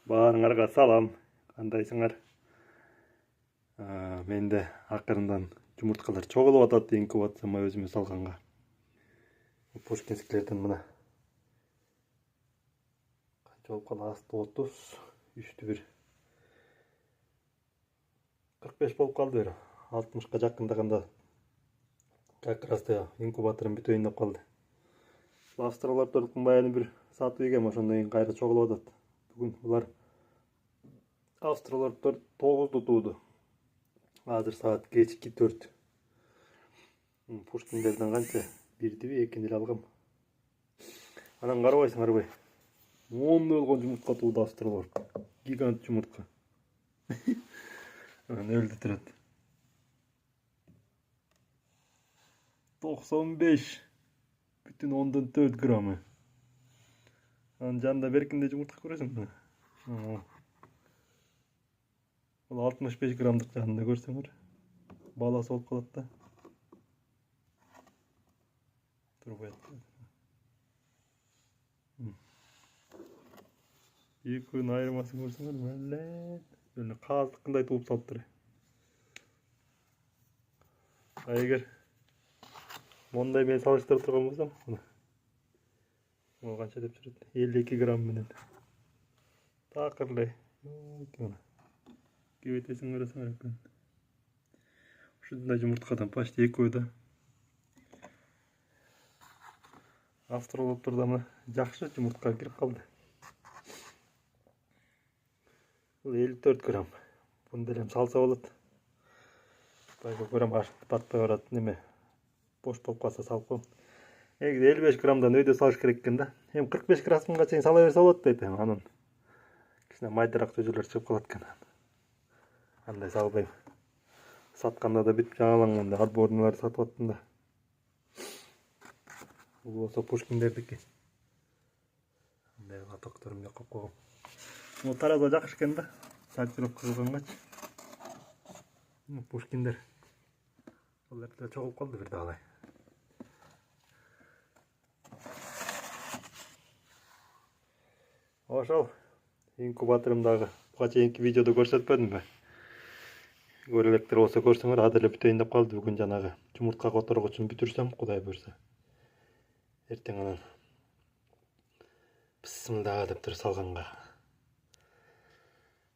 Баарыңарга салам. Кандайсыңар? Менде акырындан жумурткалар чогулуп атат, инкубацияма өзүмө салганга. Пушкинскилерден мына канча болуп калды? Асты 30, үстү бир 45 болуп калды бир. 60ка жакындаганда как раз инкубаторум бүтөйүн деп калды. Австралиялардын баягы бир сатып ийгем, ошондон кийин кайра чогулуп атат. Бүгүн булар Австралиялар 9 тууду. Азыр саат кечки 4. Пушкиндерден канча? Бирдиби, экини эле алгам. Анан карабайсыңарбы? 10 болгон жумуртка тууду Австралиялар. Гигант жумуртка. Анан өлдү турат. 95,4 граммы. Анан жанында беркинде жумуртка көрөсүңбү? Бул 65 граммдык жанында көрсөңөр. Баласы болуп калат да. Турбайт. Экөөнүн айырмасын көрсөңөр, эле каздыкындай тууп салыптыр. Эгер мондай менен салыштырып турган болсом, мына канча деп жүрөт? 52 грамм менен. Такыр эле. Кебетесин көрөсүңөр экен. Ушундай жумурткадан почти экөө да. Австралияларда мына жакшы жумуртка кирип калды. Бул 54 грамм. Буну деле салса болот. Байга көрөм ашып батпай барат, неме бош болуп калса салып коем. 55 граммдан өйдө салыш керек экен да. Эми 45 граммга чейин сала берсе болот дейт. Анан кичине майдыраак сөзөлөр чыгып калат экен. Андай салбайм. Сатканда да бүт жаңаланганда отборнылар сатып аттым да. Бул болсо Пушкиндердики. Андай атактарым жакып койгом. Бул тараза жакшы экен да. Сортировка кылгангачы. Пушкиндер. Булар да чогулуп калды бир дагы. Ошол инкубаторумдагы буга чейинки видеодо көрсөтпөдүмбү? Көрө электер болсо көрсөңөр, ада эле бүтөйүн деп калды. Бүгүн жанагы жумуртка которгучун бүтүрсөм, Кудай буйрса. Эртең анан бисмилла деп туруп салганга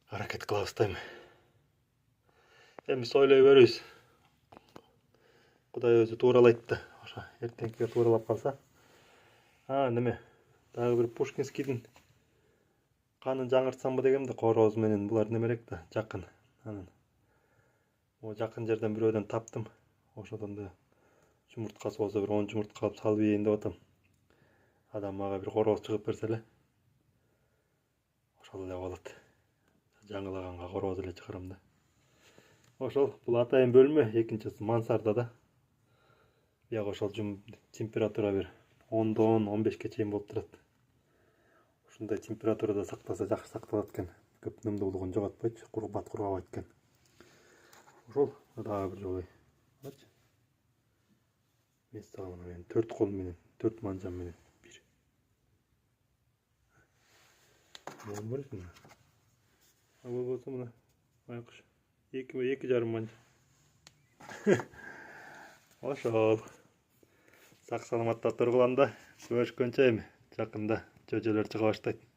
аракет кыла баштайм. Эми сойлой беребиз. Кудай өзү тууралайт да. Ошо эртеңкиге тууралап калса. Неме? Дагы бир Пушкинскийдин канын жаңыртсамбы дегем да, короз менен булар немерек да, жакын. Анан о жакын жерден бирөөдөн таптым. Ошодон да жумурткасы болсо бир 10 жумуртка алып салып ийин деп атам. Адам мага бир короз чыгып берсе эле, ошол эле болот. Жаңылаганга короз эле чыгарам да. Ошол бул атайын бөлмө, экинчиси мансарда да. Бияк ошол температура бир 10дон 15ке чейин болуп турат. Ушундай температурада сактаса жакшы сакталат экен. Көп нымдуулугун жоготпойт, бат кургабайт экен. Ошол дагы бир жолу. Место менен 4 кол менен, 4 манжам менен бир. Бул көрсүң. Бул болсо мына байкуш 2,5 манжа. Ошол. Сак саламатта тургула да. Көрүшкөнчө эми жакында жөжөлөр чыга баштайт.